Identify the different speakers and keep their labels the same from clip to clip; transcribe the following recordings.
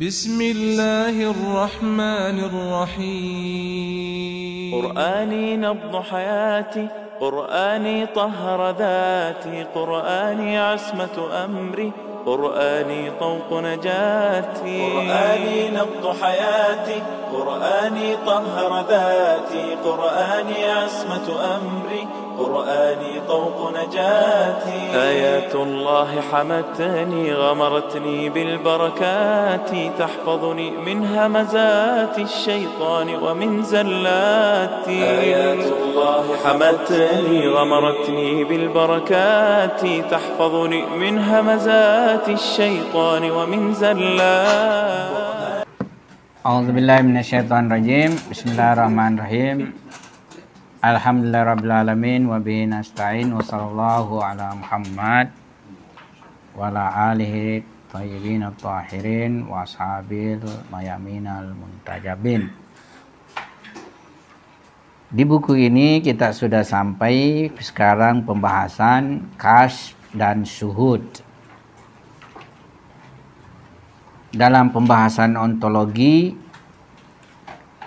Speaker 1: بسم الله الرحمن الرحيم.
Speaker 2: قرآني نبض حياتي، قرآني طهر ذاتي، قرآني عصمة أمري، قرآني طوق نجاتي. قرآني نبض حياتي، قرآني طهر ذاتي، قرآني عصمة أمري، قرآني طوق نجاتي. آيات الله حمتني، غمرتني بالبركات، تحفظني من همزات الشيطان ومن زلاتي. آيات الله حمتني، غمرتني بالبركات، تحفظني من همزات الشيطان ومن زلاتي.
Speaker 3: A'udzubillahi minasyaitonirrajim. Bismillahirrahmanirrahim. Alhamdulillahirabbil wa bihi nasta'in wa sallallahu ala Muhammad wa ala alihi thayyibin at-tahirin wa ashabil mayaminal muntajabin. Di buku ini kita sudah sampai sekarang pembahasan kasyf dan syuhud. Dalam pembahasan ontologi,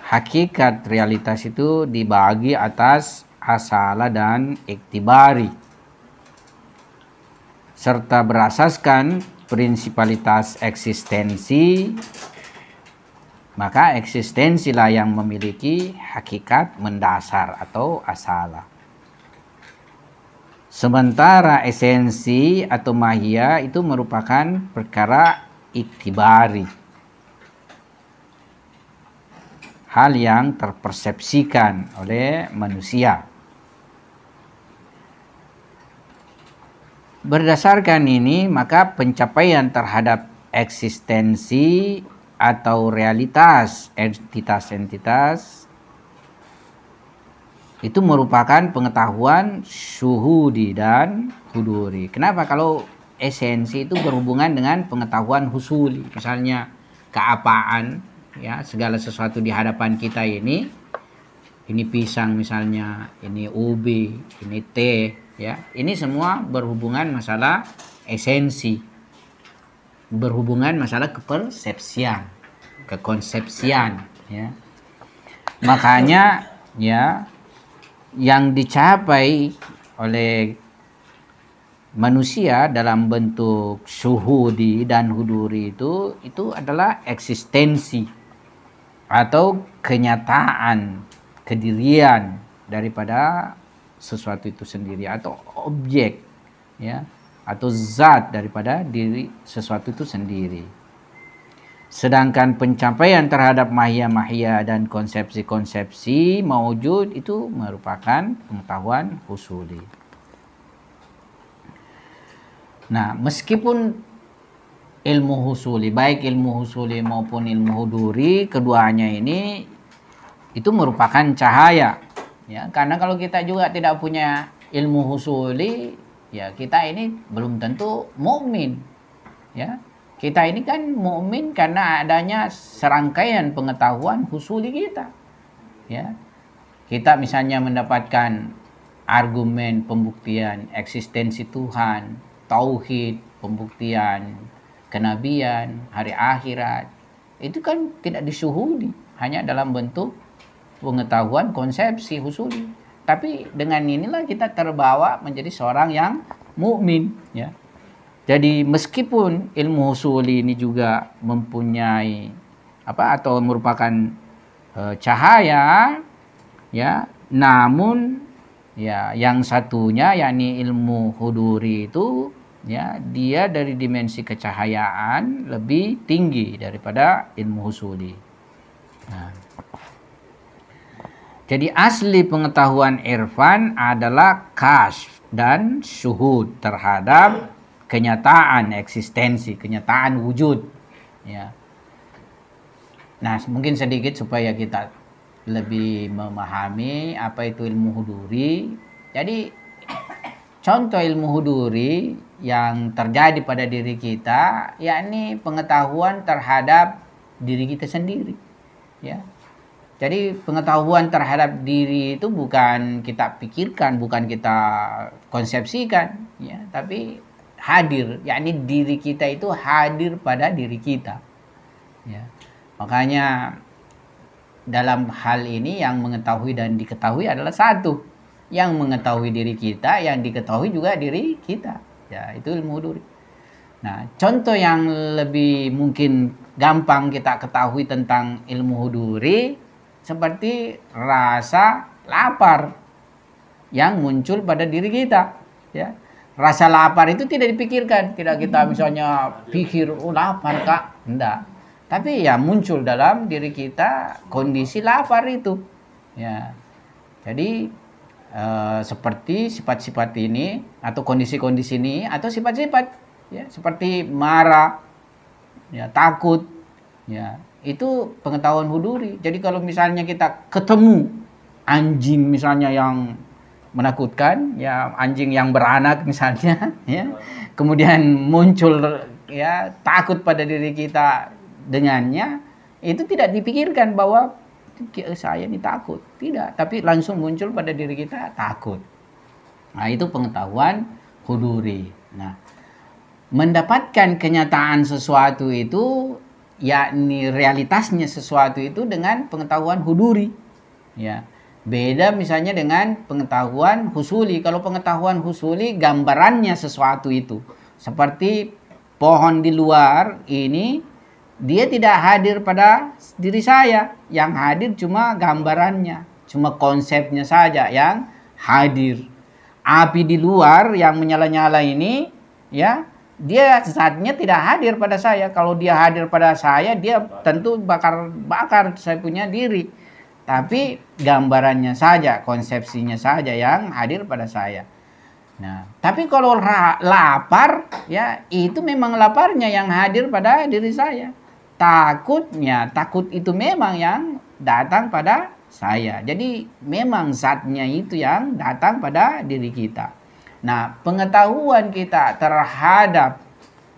Speaker 3: hakikat realitas itu dibagi atas asalah dan iktibari, serta berasaskan prinsipalitas eksistensi. Maka eksistensilah yang memiliki hakikat mendasar atau asalah. Sementara esensi atau mahiyah itu merupakan perkara iktibari, hal yang terpersepsikan oleh manusia. Berdasarkan ini, maka pencapaian terhadap eksistensi atau realitas entitas-entitas itu merupakan pengetahuan syuhudi dan huduri. Kenapa? Kalau esensi itu berhubungan dengan pengetahuan husuli, misalnya keapaan, ya, segala sesuatu di hadapan kita ini pisang misalnya, ini ubi, ini teh, ya, ini semua berhubungan masalah esensi, berhubungan masalah kepersepsian, kekonsepsian, ya. Makanya, ya, yang dicapai oleh manusia dalam bentuk syuhudi dan huduri itu adalah eksistensi atau kenyataan kedirian daripada sesuatu itu sendiri, atau objek, ya, atau zat daripada diri sesuatu itu sendiri. Sedangkan pencapaian terhadap mahiyah-mahiyah dan konsepsi-konsepsi maujud itu merupakan pengetahuan husuli. Nah, meskipun ilmu husuli, baik ilmu husuli maupun ilmu huduri, keduanya ini itu merupakan cahaya, ya. Karena kalau kita juga tidak punya ilmu husuli, ya, kita ini belum tentu mukmin, ya. Kita ini kan mukmin karena adanya serangkaian pengetahuan husuli kita, ya. Kita misalnya mendapatkan argumen pembuktian eksistensi Tuhan, tauhid, pembuktian kenabian, hari akhirat, itu kan tidak disuhudi, hanya dalam bentuk pengetahuan konsepsi husuli. Tapi dengan inilah kita terbawa menjadi seorang yang mukmin, ya. Jadi meskipun ilmu husuli ini juga mempunyai atau merupakan cahaya, ya, namun, ya, yang satunya yakni ilmu huduri itu, ya, dia dari dimensi kecahayaan lebih tinggi daripada ilmu husuli. Nah, jadi asli pengetahuan irfan adalah kasyf dan syuhud terhadap kenyataan eksistensi, kenyataan wujud, ya. Nah, mungkin sedikit supaya kita lebih memahami apa itu ilmu huduri. Jadi contoh ilmu huduri yang terjadi pada diri kita, yakni pengetahuan terhadap diri kita sendiri, ya. Jadi pengetahuan terhadap diri itu bukan kita pikirkan, bukan kita konsepsikan, ya, tapi hadir, yakni diri kita itu hadir pada diri kita. Ya. Makanya dalam hal ini yang mengetahui dan diketahui adalah satu. Yang mengetahui diri kita, yang diketahui juga diri kita. Ya, itu ilmu huduri. Nah, contoh yang lebih mungkin gampang kita ketahui tentang ilmu huduri seperti rasa lapar yang muncul pada diri kita, ya. Rasa lapar itu tidak dipikirkan, tidak kita misalnya pikir, oh lapar Kak, enggak. Tapi ya muncul dalam diri kita kondisi lapar itu, ya. Jadi seperti sifat-sifat ini atau kondisi-kondisi ini atau sifat-sifat, ya, seperti marah, ya, takut, ya, itu pengetahuan huduri. Jadi kalau misalnya kita ketemu anjing misalnya yang menakutkan, ya, anjing yang beranak misalnya, ya, kemudian muncul, ya, takut pada diri kita dengannya, itu tidak dipikirkan bahwa saya ini takut, tidak, tapi langsung muncul pada diri kita takut. Nah, itu pengetahuan huduri. Nah, mendapatkan kenyataan sesuatu itu, yakni realitasnya sesuatu itu dengan pengetahuan huduri, ya. Beda misalnya dengan pengetahuan husuli. Kalau pengetahuan husuli gambarannya sesuatu itu, seperti pohon di luar ini, dia tidak hadir pada diri saya, yang hadir cuma gambarannya, cuma konsepnya saja yang hadir. Api di luar yang menyala-nyala ini, ya, dia zatnya tidak hadir pada saya. Kalau dia hadir pada saya, dia tentu bakar saya punya diri. Tapi gambarannya saja, konsepsinya saja yang hadir pada saya. Nah, tapi kalau lapar, ya, itu memang laparnya yang hadir pada diri saya. Takutnya, takut itu memang yang datang pada saya. Jadi memang zatnya itu yang datang pada diri kita. Nah, pengetahuan kita terhadap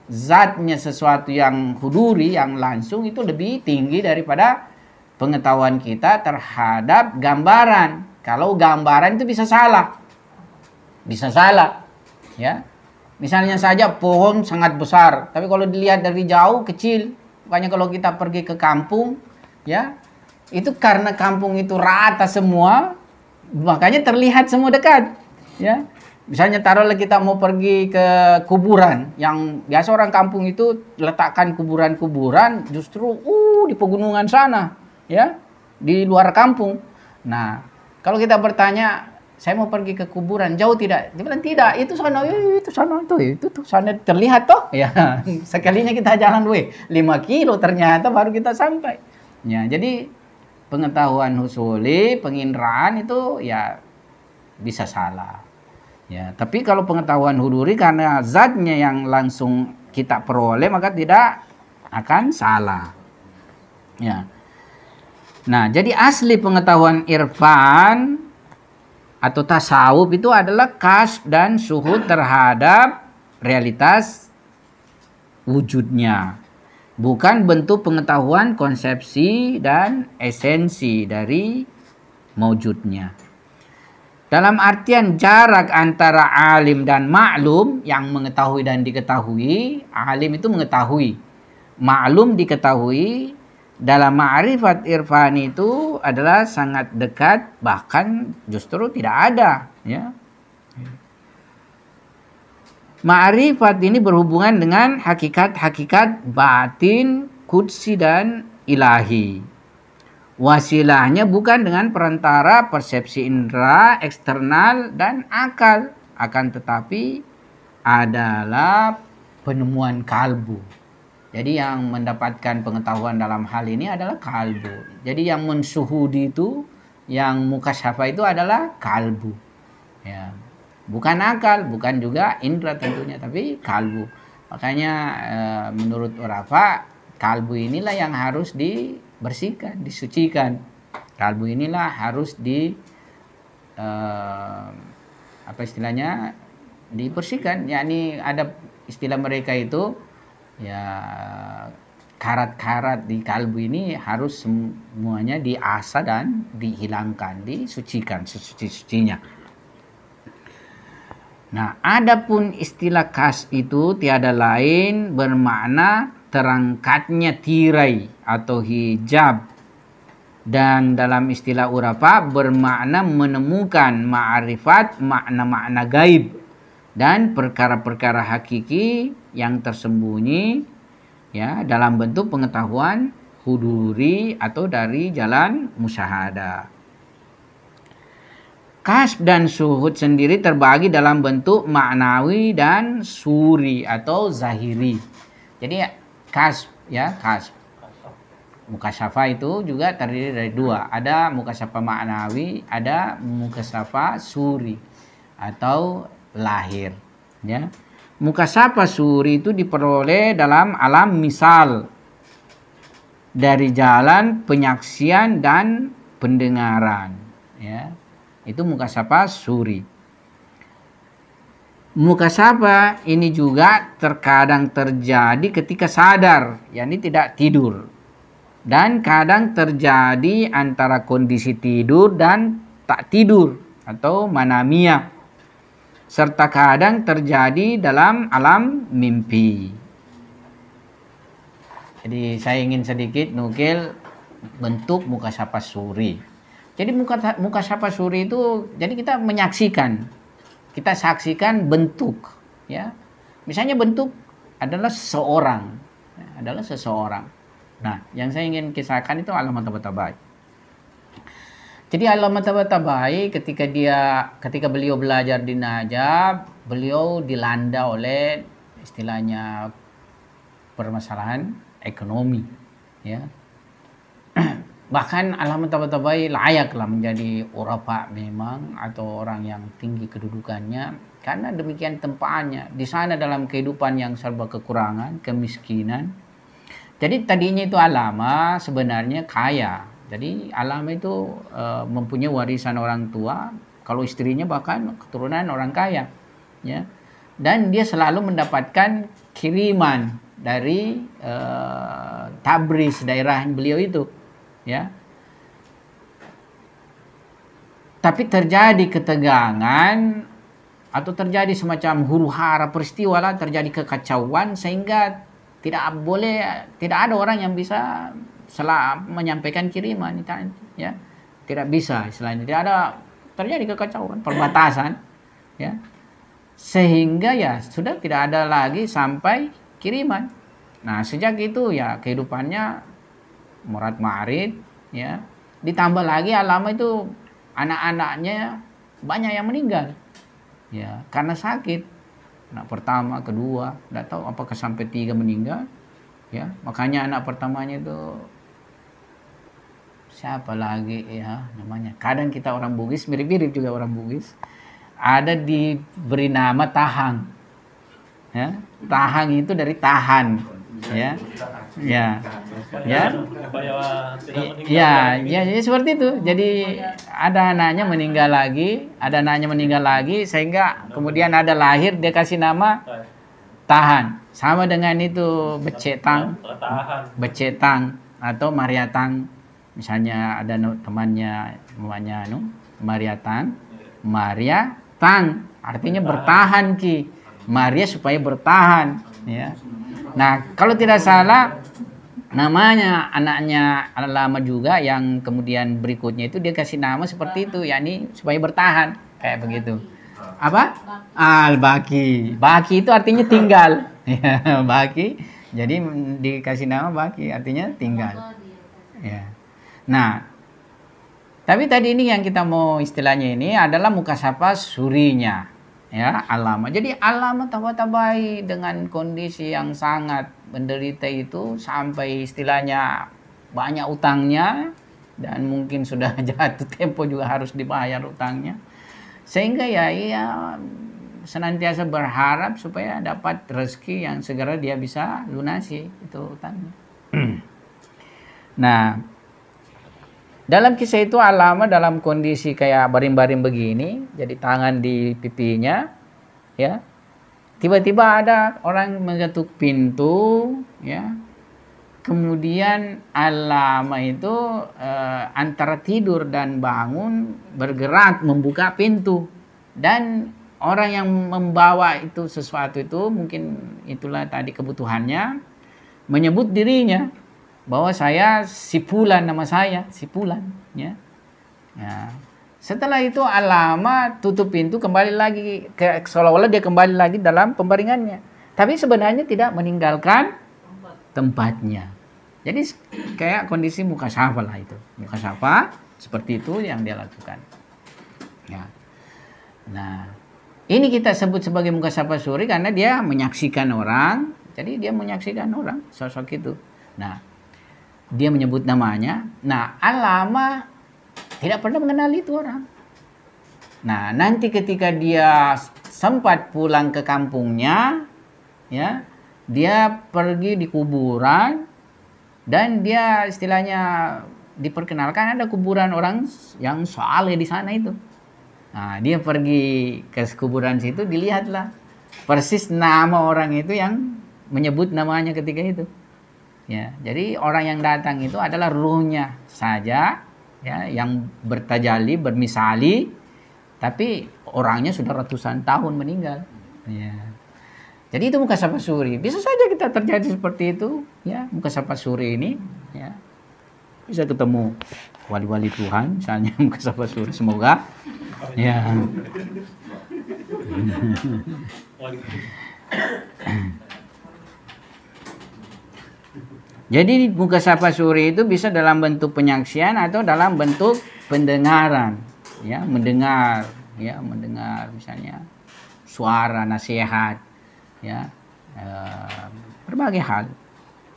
Speaker 3: zatnya sesuatu yang huduri, yang langsung, itu lebih tinggi daripada pengetahuan kita terhadap gambaran. Kalau gambaran itu bisa salah. Bisa salah, ya. Misalnya saja pohon sangat besar, tapi kalau dilihat dari jauh kecil. Makanya kalau kita pergi ke kampung, ya, itu karena kampung itu rata semua, makanya terlihat semua dekat, ya. Misalnya taruhlah kita mau pergi ke kuburan, yang biasa orang kampung itu letakkan kuburan-kuburan justru di pegunungan sana, ya, di luar kampung. Nah, kalau kita bertanya, saya mau pergi ke kuburan, jauh tidak? Dia bilang tidak, itu sana, itu sana terlihat toh. Ya, sekalinya kita jalan 5 kilo ternyata baru kita sampai. Ya, jadi pengetahuan husuli, penginderaan itu ya bisa salah. Ya, tapi kalau pengetahuan huduri karena zatnya yang langsung kita peroleh maka tidak akan salah. Ya. Nah, jadi asli pengetahuan irfan atau tasawuf itu adalah kasf dan syuhud terhadap realitas wujudnya, bukan bentuk pengetahuan konsepsi dan esensi dari mewujudnya. Dalam artian jarak antara alim dan maklum, yang mengetahui dan diketahui, alim itu mengetahui, maklum diketahui. Dalam ma'rifat irfani itu adalah sangat dekat, bahkan justru tidak ada, ya. Ma'rifat ini berhubungan dengan hakikat-hakikat batin, qudsi dan ilahi. Wasilahnya bukan dengan perantara persepsi indera, eksternal dan akal, akan tetapi adalah penemuan kalbu. Jadi yang mendapatkan pengetahuan dalam hal ini adalah kalbu. Jadi yang mensuhudi itu, yang mukasyafa itu adalah kalbu. Ya. Bukan akal, bukan juga indra tentunya, tapi kalbu. Makanya menurut Urafa, kalbu inilah yang harus dibersihkan, disucikan. Kalbu inilah harus apa istilahnya, dibersihkan. Yakni ada istilah mereka itu, ya, karat-karat di kalbu ini harus semuanya diasah dan dihilangkan, disucikan sesuci-sucinya. Nah, adapun istilah kasf itu tiada lain bermakna terangkatnya tirai atau hijab, dan dalam istilah Urapa bermakna menemukan ma'rifat, makna-makna gaib dan perkara-perkara hakiki yang tersembunyi ya dalam bentuk pengetahuan huduri atau dari jalan musyahadah. Kasb dan syuhud sendiri terbagi dalam bentuk maknawi dan suri atau zahiri. Jadi kasb ya, kasb. Mukasyafa itu juga terdiri dari dua. Ada mukasyafa maknawi, ada mukasyafa suri atau lahir. Ya. Mukasyafa suri itu diperoleh dalam alam misal dari jalan penyaksian dan pendengaran. Ya. Itu mukasyafa suri. Mukasyafa ini juga terkadang terjadi ketika sadar, yakni tidak tidur. Dan kadang terjadi antara kondisi tidur dan tak tidur atau manamiyah. Serta kadang terjadi dalam alam mimpi. Jadi saya ingin sedikit nukil bentuk mukasyafa suri. Jadi mukasyafa suri itu jadi kita menyaksikan. Kita saksikan bentuk ya. Misalnya bentuk adalah seseorang, adalah seseorang. Nah, yang saya ingin kisahkan itu alamat Tabatabai. Jadi alamat Tabatabai ketika beliau belajar di Najaf, beliau dilanda oleh istilahnya permasalahan ekonomi, ya. Bahkan alamat Tabatabai layaklah menjadi urapa memang atau orang yang tinggi kedudukannya karena demikian tempaannya di sana dalam kehidupan yang serba kekurangan, kemiskinan. Jadi tadinya itu Alama sebenarnya kaya. Jadi Alama itu mempunyai warisan orang tua. Kalau istrinya bahkan keturunan orang kaya, ya. Dan dia selalu mendapatkan kiriman dari Tabriz, daerah beliau itu, ya. Tapi terjadi ketegangan atau terjadi semacam huru-hara peristiwa lah, terjadi kekacauan sehingga tidak ada orang yang bisa menyampaikan kiriman, ya. Tidak bisa, istilahnya tidak ada, terjadi kekacauan, perbatasan, ya. Sehingga ya sudah tidak ada lagi sampai kiriman. Nah, sejak itu ya kehidupannya morat marit, ya. Ditambah lagi Alama itu anak-anaknya banyak yang meninggal. Ya, karena sakit. Anak pertama, kedua, tidak tahu apakah sampai 3 meninggal, ya. Makanya anak pertamanya itu siapa lagi ya namanya? Kadang kita orang Bugis mirip-mirip juga orang Bugis. Ada diberi nama Tahang, ya. Tahang itu dari tahan, ya, ya, ya, ya, jadi seperti itu. Jadi ada anaknya meninggal lagi, sehingga kemudian ada lahir dia kasih nama Tahan. Sama dengan itu Becetang atau Mariatang. Misalnya ada temannya namanya Mariatang, artinya bertahan ki. Maria supaya bertahan, ya. Nah, kalau tidak salah namanya anaknya Alama juga yang kemudian berikutnya itu dia kasih nama seperti itu, yakni supaya bertahan kayak begitu. Apa? Al-Baki. Baki itu artinya tinggal. Ya, Baki. Jadi dikasih nama Baki artinya tinggal. Ya. Nah, tapi tadi ini yang kita mau istilahnya ini adalah mukasyafa surinya. Ya, Alama. Jadi Alama Tabatabai dengan kondisi yang sangat menderita itu sampai istilahnya banyak utangnya dan mungkin sudah jatuh tempo juga harus dibayar utangnya. Sehingga ya senantiasa berharap supaya dapat rezeki yang segera dia bisa lunasi itu utangnya. Nah, dalam kisah itu Alama dalam kondisi kayak baring-baring begini, jadi tangan di pipinya, ya. Tiba-tiba ada orang mengetuk pintu, ya. Kemudian Alama itu antara tidur dan bangun bergerak membuka pintu, dan orang yang membawa itu sesuatu itu mungkin itulah tadi kebutuhannya. menyebut dirinya bahwa saya si Fulan, nama saya si Fulan, ya. Ya. Setelah itu lama tutup pintu, kembali lagi seolah-olah dia kembali lagi dalam pembaringannya. Tapi sebenarnya tidak meninggalkan tempatnya. Jadi kayak kondisi mukasyafa lah itu. Mukasyafa seperti itu yang dia lakukan. Ya. Nah, ini kita sebut sebagai mukasyafa suri karena dia menyaksikan orang. Jadi dia menyaksikan orang, sosok itu. Nah, dia menyebut namanya. Nah, lama tidak pernah mengenal itu orang. Nah, nanti ketika dia sempat pulang ke kampungnya, ya, dia pergi di kuburan dan dia istilahnya diperkenalkan ada kuburan orang yang saleh di sana itu. Nah, dia pergi ke kuburan situ, dilihatlah persis nama orang itu yang menyebut namanya ketika itu. Ya, jadi orang yang datang itu adalah ruhnya saja, ya, yang bertajali, bermisali, tapi orangnya sudah ratusan tahun meninggal. Ya. Jadi itu mukasyafa suri. Bisa saja kita terjadi seperti itu, ya, mukasyafa suri ini, ya. Bisa ketemu wali-wali Tuhan, misalnya mukasyafa suri, semoga, ya. Jadi mukasyafa suri itu bisa dalam bentuk penyaksian atau dalam bentuk pendengaran, ya, mendengar, ya, mendengar misalnya suara nasihat, ya, berbagai hal.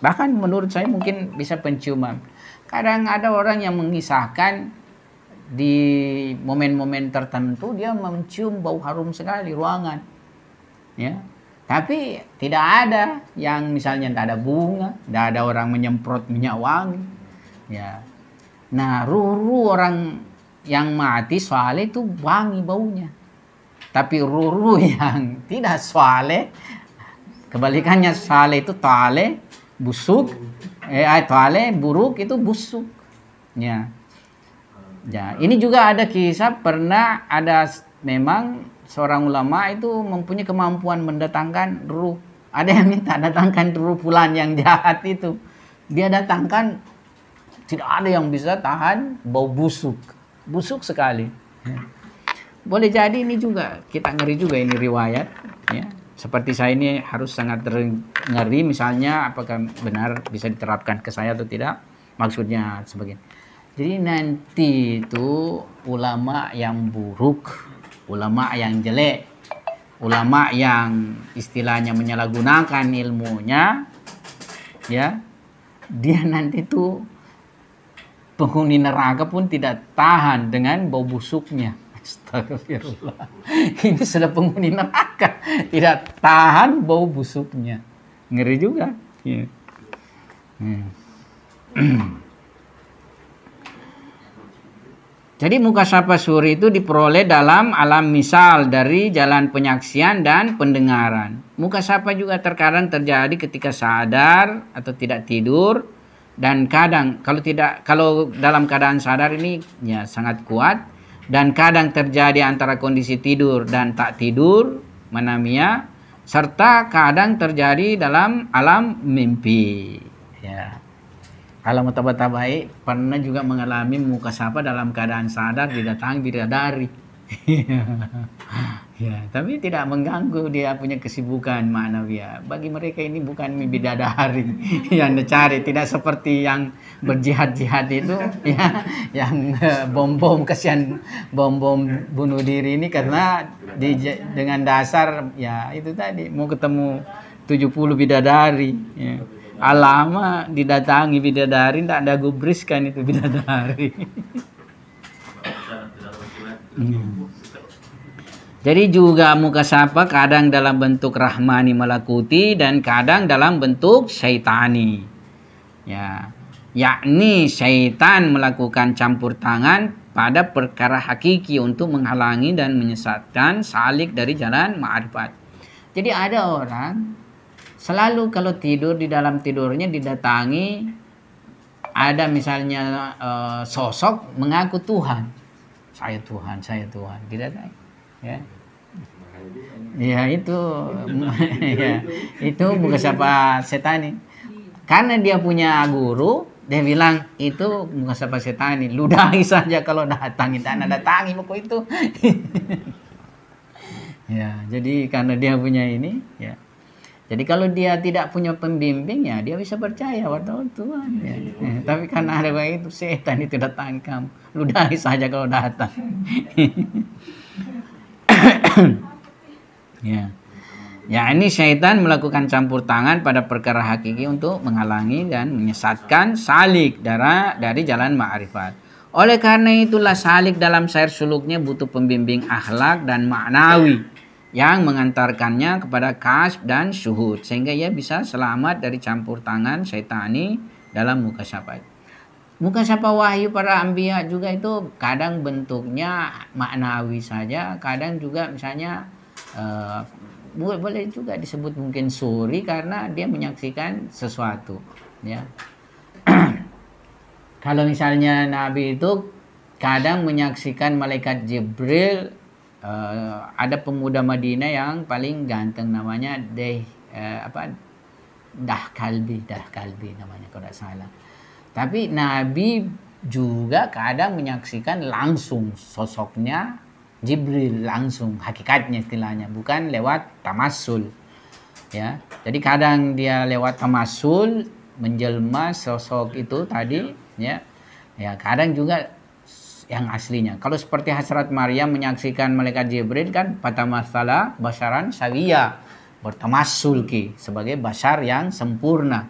Speaker 3: Bahkan menurut saya mungkin bisa penciuman. Kadang ada orang yang mengisahkan di momen-momen tertentu dia mencium bau harum sekali ruangan, ya. Tapi tidak ada yang misalnya tidak ada bunga, tidak ada orang menyemprot minyak wangi, ya. Nah, ruh-ruh orang yang mati saleh itu wangi baunya. Tapi ruh-ruh yang tidak saleh, kebalikannya saleh itu tale, busuk, tale buruk itu busuk. Ya. Ya, ini juga ada kisah pernah ada memang seorang ulama itu mempunyai kemampuan mendatangkan ruh. Ada yang minta datangkan ruh fulan yang jahat itu. Dia datangkan, tidak ada yang bisa tahan bau busuk. Busuk sekali. Boleh jadi ini juga, kita ngeri juga ini riwayat. Ya. Seperti saya ini harus sangat ngeri, misalnya apakah benar bisa diterapkan ke saya atau tidak. Maksudnya sebagainya. Jadi nanti itu ulama yang buruk, ulama yang jelek, ulama yang istilahnya menyalahgunakan ilmunya, ya, dia nanti tuh penghuni neraka pun tidak tahan dengan bau busuknya. Astagfirullah. Ini sudah penghuni neraka, tidak tahan bau busuknya. Ngeri juga. Ya. Jadi mukasyafa suri itu diperoleh dalam alam misal dari jalan penyaksian dan pendengaran. Mukasyafa juga terkadang terjadi ketika sadar atau tidak tidur, dan kadang kalau dalam keadaan sadar ini ya sangat kuat, dan kadang terjadi antara kondisi tidur dan tak tidur, manamia, serta kadang terjadi dalam alam mimpi. Ya. Kalau mutabatai pernah juga mengalami mukasyafa dalam keadaan sadar didatangi bidadari. Ya, tapi tidak mengganggu, dia punya kesibukan ma'nawiyah. Bagi mereka ini bukan bidadari yang dicari, tidak seperti yang berjihad-jihad itu, ya, yang bom-bom, kasihan bom-bom bunuh diri ini karena dengan dasar ya itu tadi mau ketemu 70 bidadari, ya. Alama didatangi bidadari, tidak ada gubriskan itu bidadari. Jadi juga mukasyafa kadang dalam bentuk rahmani malakuti dan kadang dalam bentuk syaitani. Ya, yakni syaitan melakukan campur tangan pada perkara hakiki untuk menghalangi dan menyesatkan salik dari jalan ma'rifat. Jadi ada orang selalu kalau tidur di dalam tidurnya didatangi ada misalnya sosok mengaku Tuhan. Saya Tuhan, didatangi. Ya. Ya itu ya, itu mukasyafa setani. Karena dia punya guru, dia bilang itu muhasabah setani, ludahi saja kalau datang, itu anak datangi pokok itu. Ya, jadi karena dia punya ini, ya. Jadi kalau dia tidak punya pembimbing, ya dia bisa percaya pada Tuhan. Ya. Tapi karena ada begitu, setan itu datang kamu, ludahi saja kalau datang. Ya. Ya, ini syaitan melakukan campur tangan pada perkara hakiki untuk menghalangi dan menyesatkan salik dari jalan ma'rifat. Oleh karena itulah salik dalam sair suluknya butuh pembimbing akhlak dan maknawi yang mengantarkannya kepada kasb dan syuhud sehingga ia bisa selamat dari campur tangan syaitani dalam mukasyafah. Mukasyafah wahyu para anbiya juga itu kadang bentuknya maknawi saja, kadang juga misalnya boleh juga disebut mungkin suri karena dia menyaksikan sesuatu, ya. Kalau misalnya Nabi itu kadang menyaksikan malaikat Jibril, ada pemuda Madinah yang paling ganteng namanya Dahkalbi namanya kalau tidak salah. Tapi Nabi juga kadang menyaksikan langsung sosoknya Jibril, langsung hakikatnya istilahnya, bukan lewat tamassul, ya. Jadi kadang dia lewat tamassul menjelma sosok itu tadi, ya. Ya, kadang juga yang aslinya. Kalau seperti Hazrat Maryam menyaksikan malaikat Jibril kan patamatsala basyaran sawiya, bertamassul sebagai basyar yang sempurna.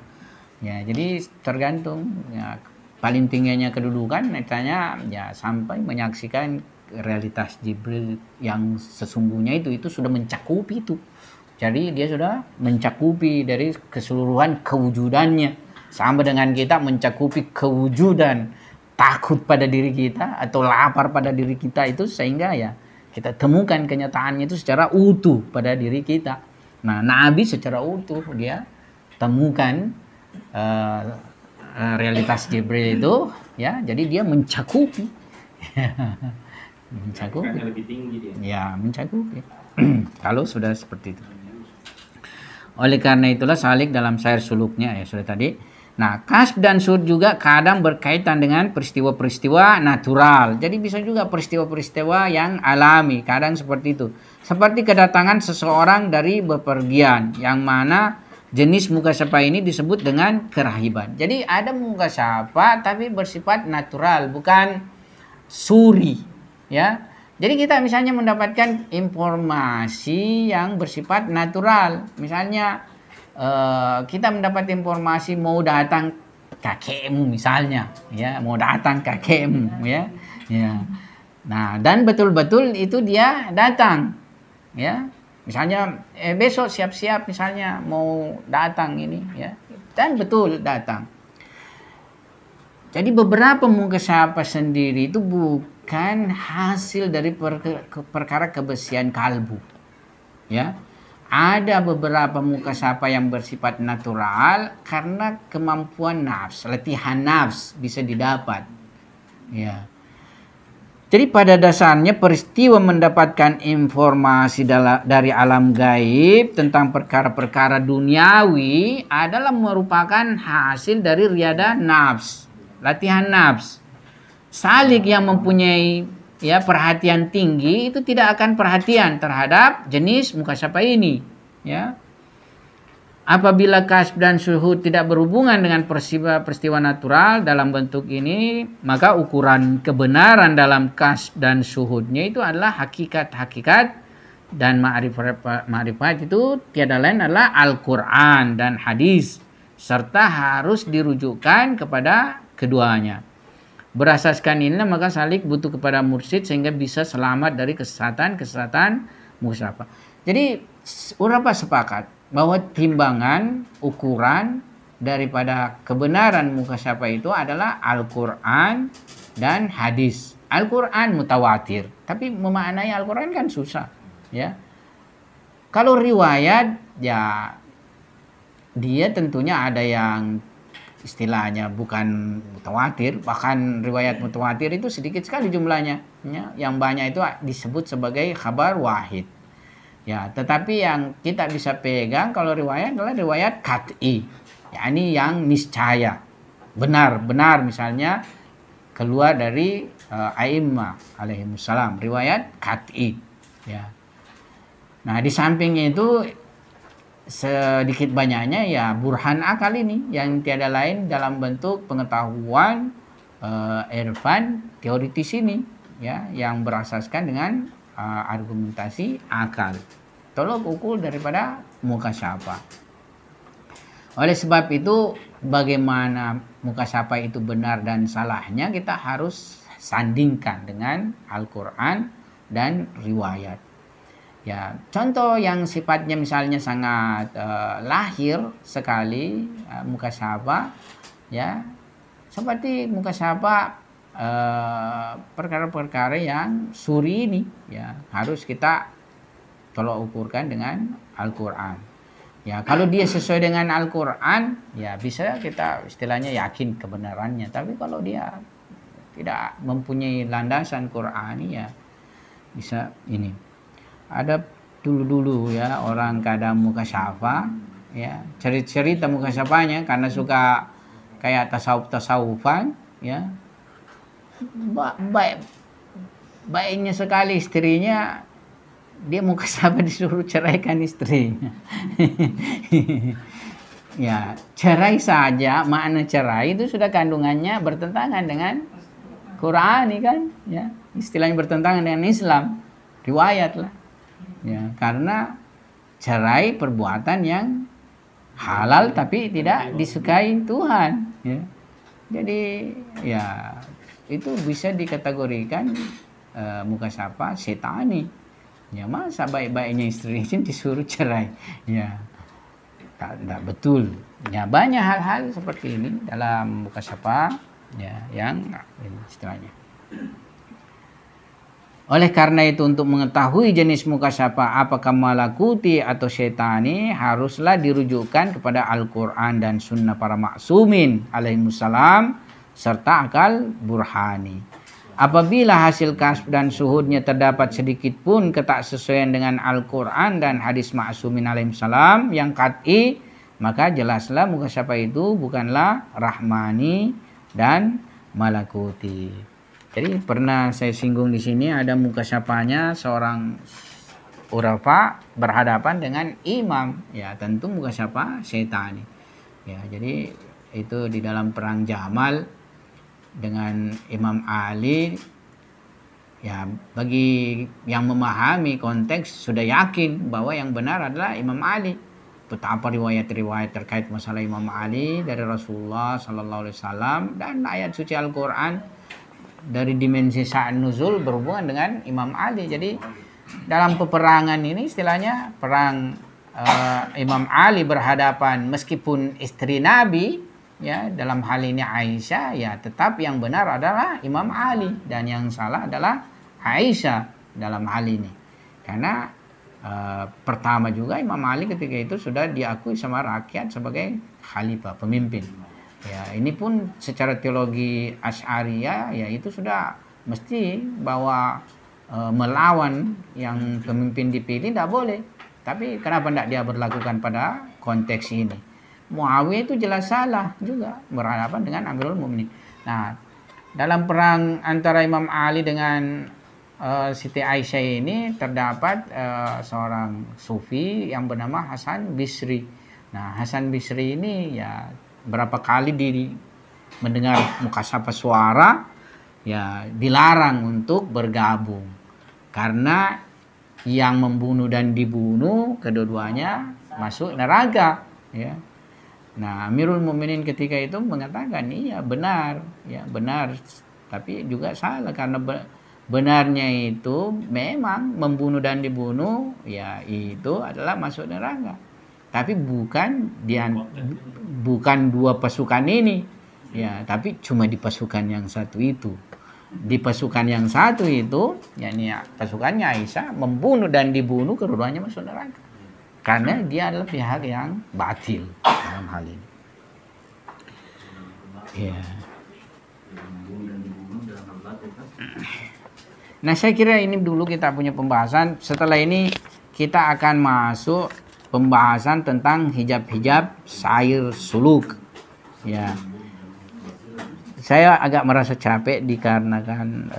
Speaker 3: Ya, jadi tergantung, ya, paling tingginya kedudukan katanya ya sampai menyaksikan realitas Jibril yang sesungguhnya itu sudah mencakupi itu. Jadi dia sudah mencakupi dari keseluruhan kewujudannya. Sama dengan kita mencakupi kewujudan takut pada diri kita atau lapar pada diri kita itu, sehingga ya kita temukan kenyataannya itu secara utuh pada diri kita. Nah, Nabi secara utuh dia temukan realitas Jibril itu, ya. Jadi dia mencakupi. Mencakupi. Lebih tinggi dia. Ya, mencakupi. Kalau sudah seperti itu. Oleh karena itulah salik dalam sair suluknya, ya sudah tadi. Nah, kasb dan syuhud juga kadang berkaitan dengan peristiwa-peristiwa natural. Jadi bisa juga peristiwa-peristiwa yang alami, kadang seperti itu. Seperti kedatangan seseorang dari bepergian, yang mana jenis mukasyafah ini disebut dengan kerahiban. Jadi ada mukasyafah tapi bersifat natural, bukan suri, ya. Jadi kita misalnya mendapatkan informasi yang bersifat natural. Misalnya kita mendapat informasi mau datang kakekmu misalnya, ya, mau datang kakekmu, ya. Ya. Nah, dan betul-betul itu dia datang, ya. Misalnya besok siap-siap misalnya mau datang ini, ya. Dan betul datang. Jadi beberapa mukasyafah sendiri itu bukan hasil dari perkara kebersihan kalbu, ya. Ada beberapa mukasyafah yang bersifat natural karena kemampuan nafs, latihan nafs bisa didapat, ya. Jadi pada dasarnya peristiwa mendapatkan informasi dari alam gaib tentang perkara-perkara duniawi adalah merupakan hasil dari riadah nafs, latihan nafs. Salik yang mempunyai, ya, perhatian tinggi itu tidak akan perhatian terhadap jenis mukasyafah ini, ya. Apabila kasb dan syuhud tidak berhubungan dengan peristiwa natural dalam bentuk ini, maka ukuran kebenaran dalam kasb dan syuhudnya itu adalah hakikat-hakikat dan ma'rifat itu tiada lain adalah Al-Quran dan hadis, serta harus dirujukkan kepada keduanya. Berasaskan inilah maka salik butuh kepada mursyid sehingga bisa selamat dari kesesatan mukasyafah. Jadi ulama sepakat bahwa timbangan ukuran daripada kebenaran mukasyafah itu adalah Al-Quran dan hadis. Al-Quran mutawatir, tapi memaknai Al-Quran kan susah, ya. Kalau riwayat, ya dia tentunya ada yang istilahnya bukan mutawatir, bahkan riwayat mutawatir itu sedikit sekali jumlahnya, ya. Yang banyak itu disebut sebagai khabar wahid. Ya, tetapi yang kita bisa pegang kalau riwayat adalah riwayat qat'i, yakni yang niscaya, benar-benar, misalnya keluar dari a'immah alaihimussalam, riwayat qat'i, ya. Nah, di sampingnya itu sedikit banyaknya ya burhan akal ini yang tiada lain dalam bentuk pengetahuan irfan teoritis ini, ya, yang berasaskan dengan argumentasi akal, tolok ukur daripada mukasyafah. Oleh sebab itu, bagaimana mukasyafah itu benar dan salahnya kita harus sandingkan dengan Al-Quran dan riwayat. Ya, contoh yang sifatnya misalnya sangat lahir sekali mukasyafah, ya, seperti mukasyafah perkara-perkara yang suri ini, ya, harus kita tolak ukurkan dengan Al-Quran. Ya, kalau dia sesuai dengan Al-Quran, ya bisa kita istilahnya yakin kebenarannya. Tapi kalau dia tidak mempunyai landasan Qur'ani, ya bisa ini. Ada dulu-dulu ya orang kadang mukasyafah, ya, cerita mukasyafahnya karena suka kayak tasawuf-tasawufan, ya. Baiknya sekali istrinya, dia mukasyafah disuruh ceraikan istrinya. Ya, cerai saja, makna cerai itu sudah kandungannya bertentangan dengan Qur'ani kan, ya. Istilahnya bertentangan dengan Islam, riwayat lah. Ya, karena cerai perbuatan yang halal tapi tidak disukai Tuhan, ya. Jadi ya itu bisa dikategorikan mukasyafah setani. Ya, masa baik-baiknya istri disuruh cerai, ya tidak betul. Ya, banyak hal-hal seperti ini dalam mukasyafah, ya, yang ini istilahnya. Oleh karena itu, untuk mengetahui jenis mukasyafah apakah malakuti atau syetani, haruslah dirujukkan kepada Al-Quran dan Sunnah para maksumin alaihimussalam serta akal burhani. Apabila hasil kasb dan syuhudnya terdapat sedikit pun ketaksesuaian dengan Al-Quran dan hadis maksumin alaihimussalam yang qat'i, maka jelaslah mukasyafah itu bukanlah rahmani dan malakuti. Jadi pernah saya singgung di sini, ada mukasyafahnya seorang urafa berhadapan dengan imam, ya tentu mukasyafah syaitan. Ya, jadi itu di dalam perang Jamal dengan Imam Ali. Ya, bagi yang memahami konteks sudah yakin bahwa yang benar adalah Imam Ali. Betapa riwayat-riwayat terkait masalah Imam Ali dari Rasulullah Sallallahu Alaihi Wasallam dan ayat suci Al-Quran dari dimensi sa'an nuzul berhubungan dengan Imam Ali. Jadi dalam peperangan ini istilahnya perang Imam Ali berhadapan meskipun istri Nabi, ya, dalam hal ini Aisyah, ya tetap yang benar adalah Imam Ali dan yang salah adalah Aisyah dalam hal ini. Karena pertama juga Imam Ali ketika itu sudah diakui sama rakyat sebagai khalifah, pemimpin. Ya, ini pun secara teologi Asy'ariyah, ya itu sudah mesti bahwa melawan yang pemimpin dipilih tidak boleh. Tapi kenapa tidak dia berlakukan pada konteks ini? Muawiyah itu jelas salah juga berhadapan dengan Amirul Mukminin. Nah, dalam perang antara Imam Ali dengan Siti Aisyah ini terdapat seorang sufi yang bernama Hasan Bisri. Nah, Hasan Bisri ini ya berapa kali mendengar mukasyafah suara, ya dilarang untuk bergabung karena yang membunuh dan dibunuh kedua-duanya masuk neraka, ya. Nah, Amirul Mukminin ketika itu mengatakan iya benar, ya benar, tapi juga salah karena benarnya itu memang membunuh dan dibunuh, ya itu adalah masuk neraka. Tapi bukan dua pasukan ini, ya, tapi cuma di pasukan yang satu itu. Di pasukan yang satu itu, yakni pasukannya Aisyah, membunuh dan dibunuh keduanya masuk neraka. Karena dia adalah pihak yang batil dalam hal ini. Ya. Nah, saya kira ini dulu kita punya pembahasan. Setelah ini kita akan masuk pembahasan tentang hijab-hijab sair suluk. Ya, saya agak merasa capek dikarenakan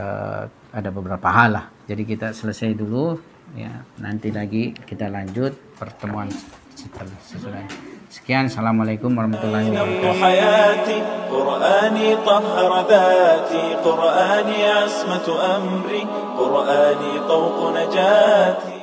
Speaker 3: ada beberapa hal lah. Jadi kita selesai dulu, ya. Nanti lagi kita lanjut pertemuan sesudah. Sekian, assalamualaikum warahmatullahi wabarakatuh.
Speaker 2: قرآني طهر ذاتي قرآني عصمة أمري قرآني طوق نجاتي